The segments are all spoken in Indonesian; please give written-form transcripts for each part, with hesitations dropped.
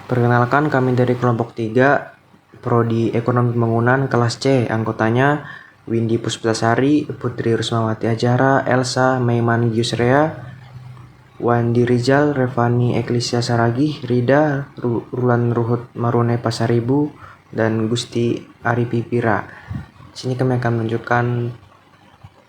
Perkenalkan, kami dari kelompok 3, Prodi Ekonomi Pembangunan kelas C. Anggotanya Windy Puspitasari, Putri Rusmawati Ajara, Elsa Maiman Yusrea, Wandi Rizal, Revani Eklisya Saragih, Rida Rulan Ruhut Marune Pasaribu, dan Gusti Aripi Pira. Sini kami akan menunjukkan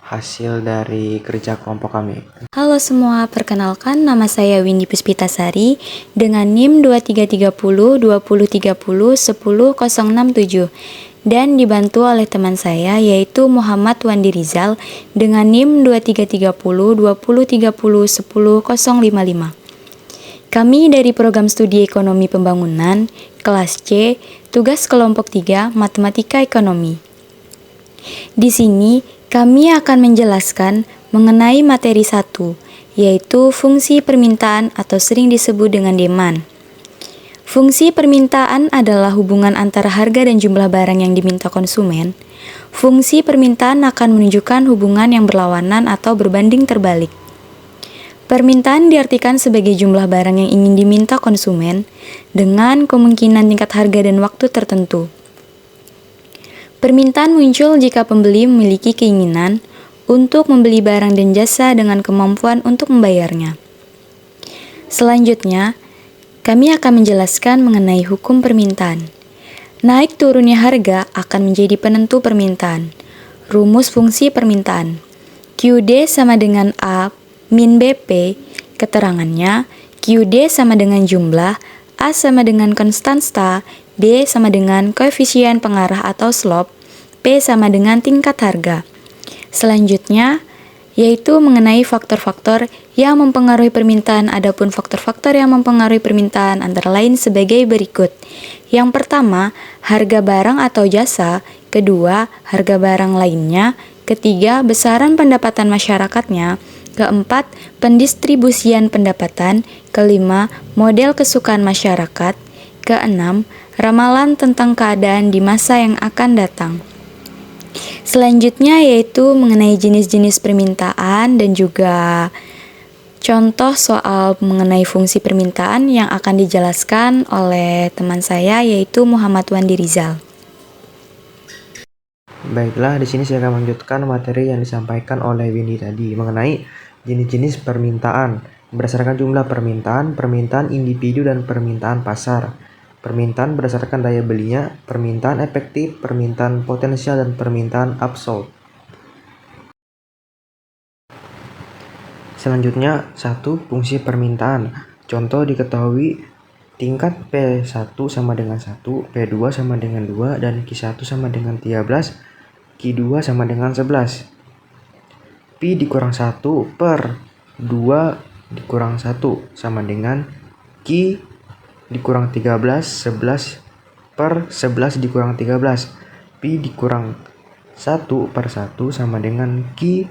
hasil dari kerja kelompok kami. Halo semua, perkenalkan nama saya Windy Puspitasari dengan NIM 2330 2030 10067 dan dibantu oleh teman saya yaitu Muhammad Wandi Rizal dengan NIM 2330 2030 10055. Kami dari program studi Ekonomi Pembangunan kelas C, tugas kelompok 3 Matematika Ekonomi. Di sini kami akan menjelaskan mengenai materi 1, yaitu fungsi permintaan atau sering disebut dengan demand. Fungsi permintaan adalah hubungan antara harga dan jumlah barang yang diminta konsumen. Fungsi permintaan akan menunjukkan hubungan yang berlawanan atau berbanding terbalik. Permintaan diartikan sebagai jumlah barang yang ingin diminta konsumen dengan kemungkinan tingkat harga dan waktu tertentu. Permintaan muncul jika pembeli memiliki keinginan untuk membeli barang dan jasa dengan kemampuan untuk membayarnya. Selanjutnya, kami akan menjelaskan mengenai hukum permintaan. Naik turunnya harga akan menjadi penentu permintaan. Rumus fungsi permintaan. QD sama dengan A min BP, keterangannya QD sama dengan jumlah, A sama dengan konstanta, B sama dengan koefisien pengarah atau slope, P sama dengan tingkat harga. Selanjutnya, yaitu mengenai faktor-faktor yang mempengaruhi permintaan. Adapun faktor-faktor yang mempengaruhi permintaan antara lain sebagai berikut. Yang pertama, harga barang atau jasa. Kedua, harga barang lainnya. Ketiga, besaran pendapatan masyarakatnya. Keempat, pendistribusian pendapatan. Kelima, model kesukaan masyarakat. Keenam, ramalan tentang keadaan di masa yang akan datang. Selanjutnya yaitu mengenai jenis-jenis permintaan dan juga contoh soal mengenai fungsi permintaan yang akan dijelaskan oleh teman saya yaitu Muhammad Wandi Rizal. Baiklah, di sini saya akan melanjutkan materi yang disampaikan oleh Windy tadi mengenai jenis-jenis permintaan berdasarkan jumlah permintaan, permintaan individu dan permintaan pasar. Permintaan berdasarkan daya belinya, permintaan efektif, permintaan potensial, dan permintaan absolut. Selanjutnya, 1. Fungsi permintaan. Contoh diketahui tingkat P1 sama dengan 1, P2 sama dengan 2, dan Q1 sama dengan 13, Q2 sama dengan 11. P dikurang 1 per 2 dikurang 1 sama dengan Q dikurang 13, 11 per 11 dikurang 13. Pi dikurang 1 per 1 sama dengan Q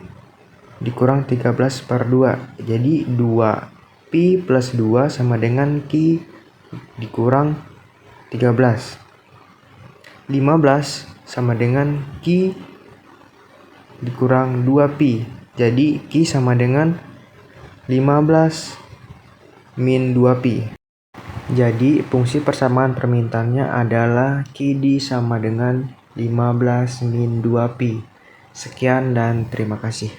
dikurang 13 per 2. Jadi 2 Pi plus 2 sama dengan Q dikurang 13. 15 sama dengan Q dikurang 2 Pi. Jadi Q sama dengan 15 min 2 Pi. Jadi, fungsi persamaan permintaannya adalah QD sama dengan 15 min 2Pi. Sekian dan terima kasih.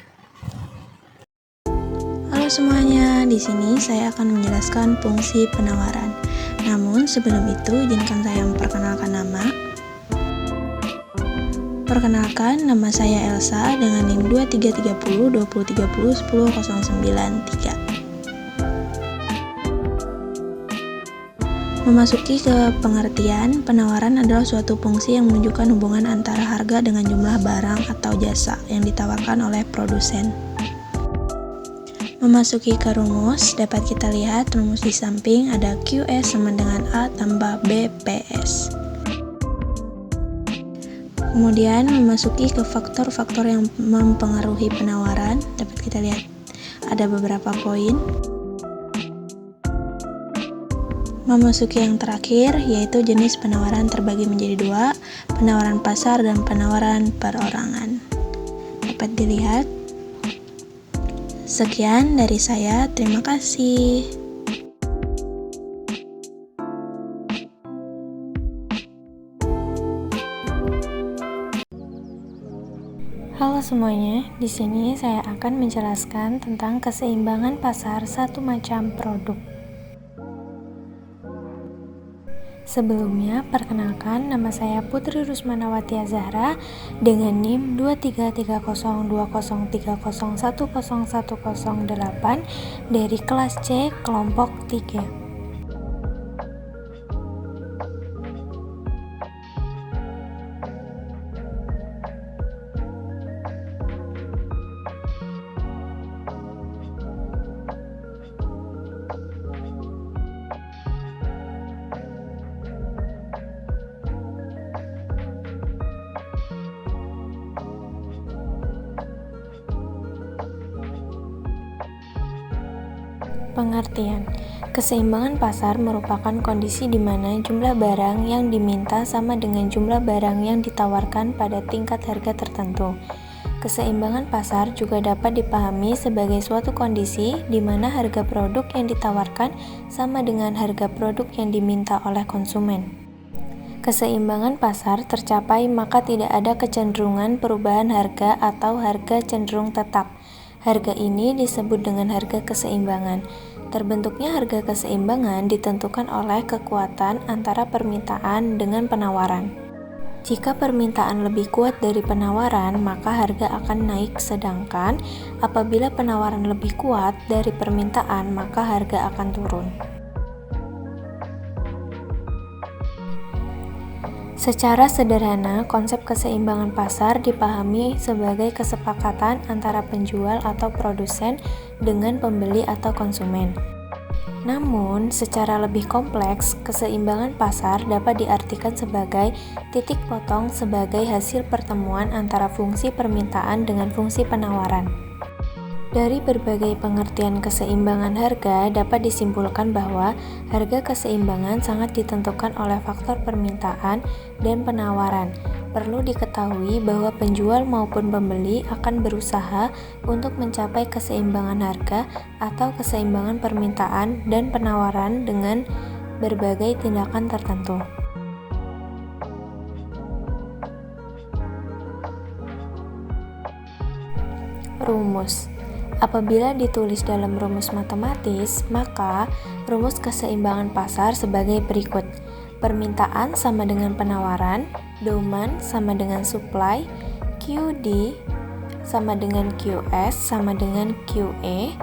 Halo semuanya, di sini saya akan menjelaskan fungsi penawaran. Namun, sebelum itu, izinkan saya memperkenalkan nama. Perkenalkan, nama saya Elsa dengan NIM 2330 2030 10093. Memasuki ke pengertian, penawaran adalah suatu fungsi yang menunjukkan hubungan antara harga dengan jumlah barang atau jasa yang ditawarkan oleh produsen. Memasuki ke rumus, dapat kita lihat rumus di samping ada QS sama dengan A tambah BPS. Kemudian memasuki ke faktor-faktor yang mempengaruhi penawaran, dapat kita lihat ada beberapa poin. Memasuki yang terakhir, yaitu jenis penawaran terbagi menjadi 2, penawaran pasar dan penawaran perorangan. Dapat dilihat. Sekian dari saya, terima kasih. Halo semuanya, di sini saya akan menjelaskan tentang keseimbangan pasar satu macam produk. Sebelumnya, perkenalkan nama saya Putri Rusmanawati Azahra dengan NIM 23302030101008 dari kelas C kelompok 3. Pengertian: keseimbangan pasar merupakan kondisi di mana jumlah barang yang diminta sama dengan jumlah barang yang ditawarkan pada tingkat harga tertentu. Keseimbangan pasar juga dapat dipahami sebagai suatu kondisi di mana harga produk yang ditawarkan sama dengan harga produk yang diminta oleh konsumen. Keseimbangan pasar tercapai maka tidak ada kecenderungan perubahan harga atau harga cenderung tetap. Harga ini disebut dengan harga keseimbangan. Terbentuknya harga keseimbangan ditentukan oleh kekuatan antara permintaan dengan penawaran. Jika permintaan lebih kuat dari penawaran, maka harga akan naik, sedangkan apabila penawaran lebih kuat dari permintaan, maka harga akan turun. Secara sederhana, konsep keseimbangan pasar dipahami sebagai kesepakatan antara penjual atau produsen dengan pembeli atau konsumen. Namun, secara lebih kompleks, keseimbangan pasar dapat diartikan sebagai titik potong sebagai hasil pertemuan antara fungsi permintaan dengan fungsi penawaran. Dari berbagai pengertian keseimbangan harga, dapat disimpulkan bahwa harga keseimbangan sangat ditentukan oleh faktor permintaan dan penawaran. Perlu diketahui bahwa penjual maupun pembeli akan berusaha untuk mencapai keseimbangan harga atau keseimbangan permintaan dan penawaran dengan berbagai tindakan tertentu. Rumus. Apabila ditulis dalam rumus matematis, maka rumus keseimbangan pasar sebagai berikut. Permintaan sama dengan penawaran, demand sama dengan supply, QD sama dengan QS sama dengan QE,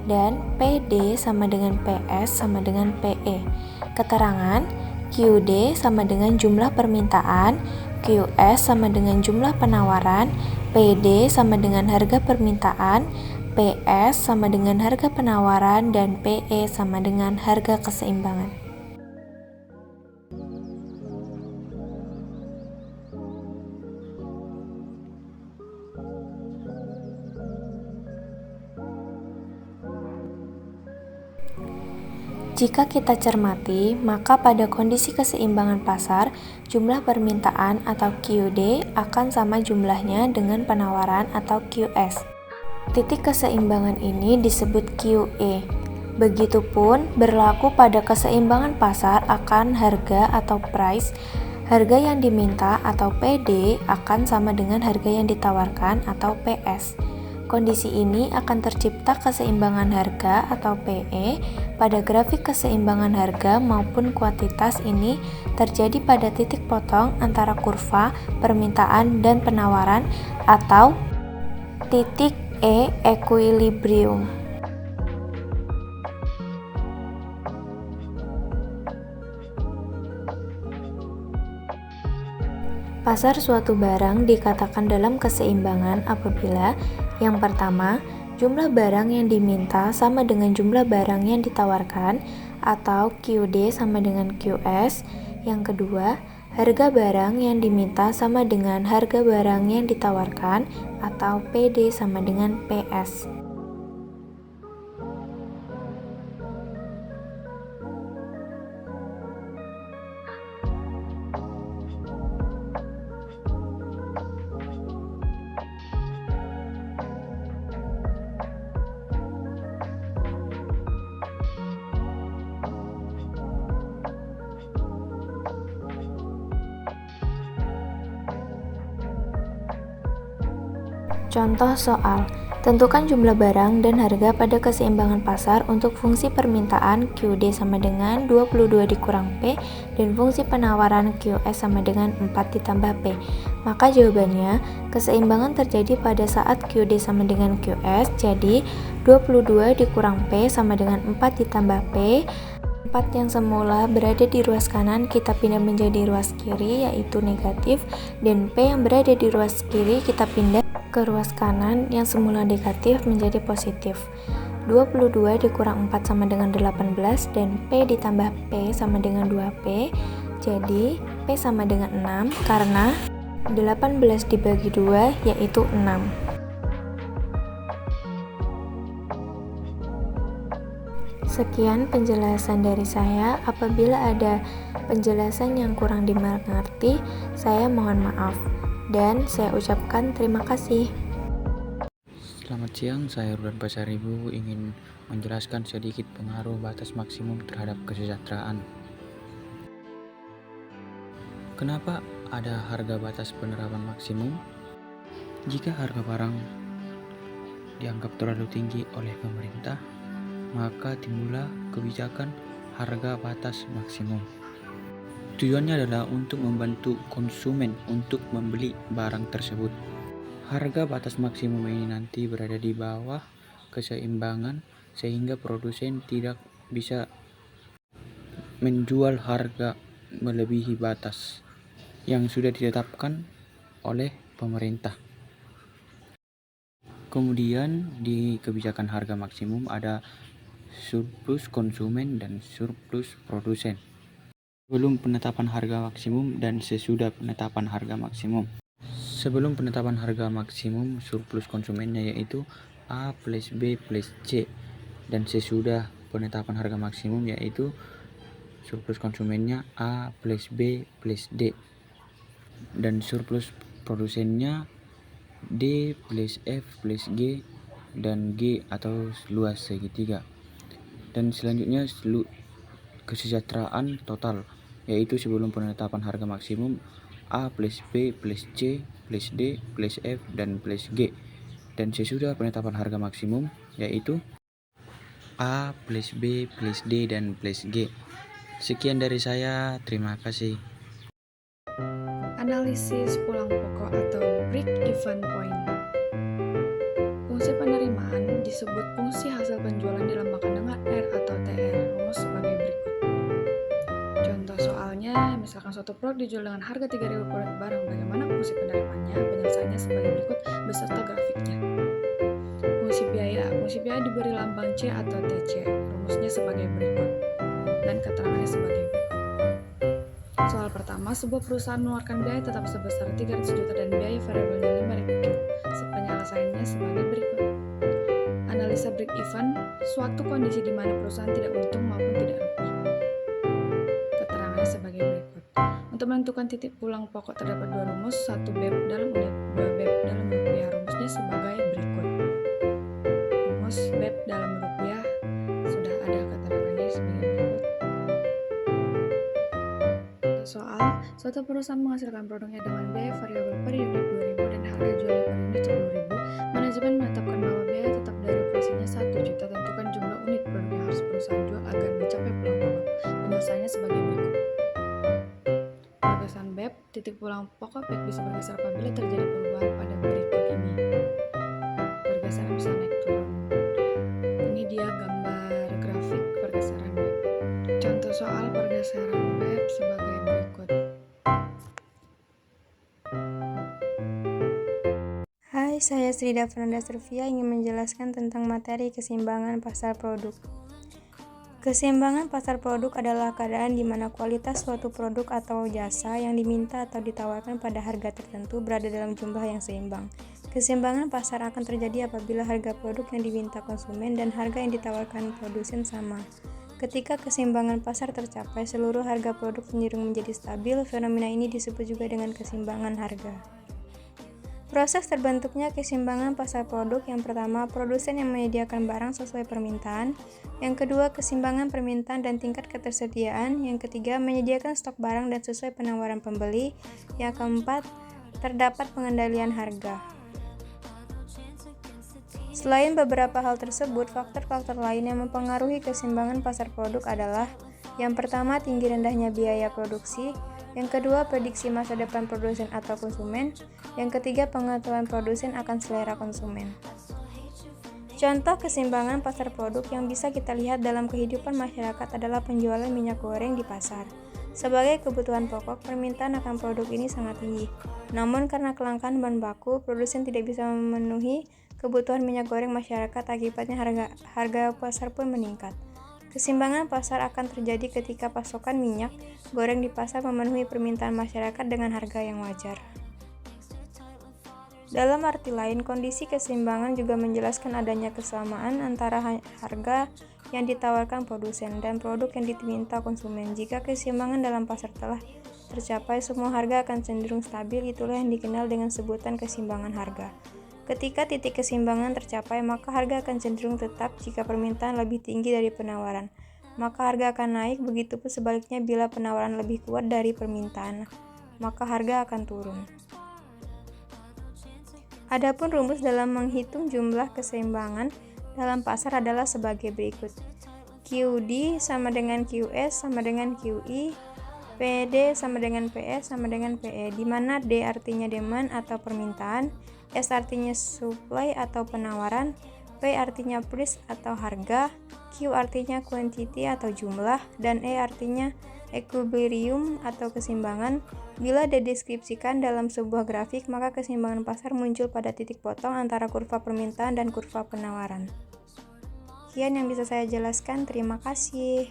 dan PD sama dengan PS sama dengan PE. Keterangan: QD sama dengan jumlah permintaan, QS sama dengan jumlah penawaran, PD sama dengan harga permintaan, PS sama dengan harga penawaran, dan PE sama dengan harga keseimbangan. Jika kita cermati, maka pada kondisi keseimbangan pasar, jumlah permintaan atau QD akan sama jumlahnya dengan penawaran atau QS. Titik keseimbangan ini disebut QE. Begitupun berlaku pada keseimbangan pasar akan harga atau price. Harga yang diminta atau PD akan sama dengan harga yang ditawarkan atau PS. Kondisi ini akan tercipta keseimbangan harga atau PE pada grafik keseimbangan harga maupun kuantitas ini terjadi pada titik potong antara kurva permintaan dan penawaran atau titik equilibrium. Pasar suatu barang dikatakan dalam keseimbangan apabila yang pertama, jumlah barang yang diminta sama dengan jumlah barang yang ditawarkan atau QD sama dengan QS. Yang kedua, harga barang yang diminta sama dengan harga barang yang ditawarkan atau PD sama dengan PS. Contoh soal, tentukan jumlah barang dan harga pada keseimbangan pasar untuk fungsi permintaan QD sama dengan 22 dikurang P dan fungsi penawaran QS sama dengan 4 ditambah P. Maka jawabannya, keseimbangan terjadi pada saat QD sama dengan QS, jadi 22 dikurang P sama dengan 4 ditambah P. 4 yang semula berada di ruas kanan kita pindah menjadi ruas kiri yaitu negatif, dan P yang berada di ruas kiri kita pindah ke ruas kanan yang semula negatif menjadi positif. 22 dikurang 4 sama dengan 18 dan P ditambah P sama dengan 2P, jadi P sama dengan 6 karena 18 dibagi 2 yaitu 6. Sekian penjelasan dari saya. Apabila ada penjelasan yang kurang dimengerti, saya mohon maaf. Dan saya ucapkan terima kasih. Selamat siang, saya Rudan Pasaribu ingin menjelaskan sedikit pengaruh batas maksimum terhadap kesejahteraan. Kenapa ada harga batas penerapan maksimum? Jika harga barang dianggap terlalu tinggi oleh pemerintah, maka timbullah kebijakan harga batas maksimum. Tujuannya adalah untuk membantu konsumen untuk membeli barang tersebut. Harga batas maksimum ini nanti berada di bawah keseimbangan sehingga produsen tidak bisa menjual harga melebihi batas yang sudah ditetapkan oleh pemerintah. Kemudian di kebijakan harga maksimum ada surplus konsumen dan surplus produsen. Sebelum penetapan harga maksimum dan sesudah penetapan harga maksimum. Sebelum penetapan harga maksimum, surplus konsumennya yaitu A plus B plus C, dan sesudah penetapan harga maksimum yaitu surplus konsumennya A plus B plus D, dan surplus produsennya D plus F plus G dan G atau luas segitiga. Dan selanjutnya kesejahteraan total, yaitu sebelum penetapan harga maksimum A plus B plus C plus D plus F dan plus G, dan sesudah penetapan harga maksimum yaitu A plus B plus D dan plus G. Sekian dari saya, terima kasih. Analisis pulang pokok atau break-even point. Fungsi penerimaan disebut fungsi hasil penjualan dilambangkan dengan R atau TR. Rumus sebagai berikut. Contoh soalnya, misalkan suatu produk dijual dengan harga 3.000 per barang, bagaimana fungsi penerimaannya? Penyelesaiannya sebagai berikut beserta grafiknya. Fungsi biaya diberi lambang C atau TC. Rumusnya sebagai berikut dan keterangannya sebagai berikut. Soal pertama, sebuah perusahaan mengeluarkan biaya tetap sebesar 300 juta dan biaya variabelnya 5.000. Penyelesaiannya sebagai berikut. Analisa break even, suatu kondisi di mana perusahaan tidak untung maupun tidak rugi. Keterangannya sebagai berikut. Untuk menentukan titik pulang pokok terdapat dua rumus, 1 BEP dalam unit, 2 BEP dalam rupiah. Rumusnya sebagai berikut. Rumus BEP dalam rupiah sudah ada keterangannya sebagai berikut. Soal, suatu perusahaan menghasilkan produknya dengan biaya variabel per unit 2.000 dan harga jual per unit 10.000. Manajemen menetapkan bahwa biaya tetap dari operasinya 1 juta. Tentukan jumlah unit produk yang harus perusahaan jual agar mencapai pulang pokok. Penyelesaiannya sebagai berikut. Pergeseran BEP, titik pulang pokok BEP bisa bergeser apabila terjadi perubahan pada berikut ini. Pergeseran bisa naik turun. Ini dia gambar grafik pergeseran BEP. Contoh soal pergeseran BEP sebagai berikut. Hai, saya Srida Fernanda Survia ingin menjelaskan tentang materi keseimbangan pasar produk. Keseimbangan pasar produk adalah keadaan di mana kualitas suatu produk atau jasa yang diminta atau ditawarkan pada harga tertentu berada dalam jumlah yang seimbang. Keseimbangan pasar akan terjadi apabila harga produk yang diminta konsumen dan harga yang ditawarkan produsen sama. Ketika keseimbangan pasar tercapai, seluruh harga produk cenderung menjadi stabil. Fenomena ini disebut juga dengan keseimbangan harga. Proses terbentuknya keseimbangan pasar produk: yang pertama, produsen yang menyediakan barang sesuai permintaan; yang kedua, keseimbangan permintaan dan tingkat ketersediaan; yang ketiga, menyediakan stok barang dan sesuai penawaran pembeli; yang keempat, terdapat pengendalian harga. Selain beberapa hal tersebut, faktor-faktor lain yang mempengaruhi keseimbangan pasar produk adalah yang pertama, tinggi rendahnya biaya produksi, yang kedua, prediksi masa depan produsen atau konsumen, yang ketiga, pengetahuan produsen akan selera konsumen. Contoh keseimbangan pasar produk yang bisa kita lihat dalam kehidupan masyarakat adalah penjualan minyak goreng di pasar. Sebagai kebutuhan pokok, permintaan akan produk ini sangat tinggi. Namun karena kelangkaan bahan baku, produsen tidak bisa memenuhi kebutuhan minyak goreng masyarakat, akibatnya harga pasar pun meningkat. Keseimbangan pasar akan terjadi ketika pasokan minyak goreng di pasar memenuhi permintaan masyarakat dengan harga yang wajar. Dalam arti lain, kondisi keseimbangan juga menjelaskan adanya kesamaan antara harga yang ditawarkan produsen dan produk yang diminta konsumen. Jika keseimbangan dalam pasar telah tercapai, semua harga akan cenderung stabil. Itulah yang dikenal dengan sebutan keseimbangan harga. Ketika titik keseimbangan tercapai, maka harga akan cenderung tetap. Jika permintaan lebih tinggi dari penawaran, maka harga akan naik. Begitupun sebaliknya, bila penawaran lebih kuat dari permintaan, maka harga akan turun. Adapun rumus dalam menghitung jumlah keseimbangan dalam pasar adalah sebagai berikut. QD sama dengan QS sama dengan QI, PD sama dengan PS sama dengan PE, di mana D artinya demand atau permintaan, S artinya supply atau penawaran, P artinya price atau harga, Q artinya quantity atau jumlah, dan E artinya equilibrium atau keseimbangan. Bila dideskripsikan dalam sebuah grafik, maka keseimbangan pasar muncul pada titik potong antara kurva permintaan dan kurva penawaran. Sekian yang bisa saya jelaskan, terima kasih.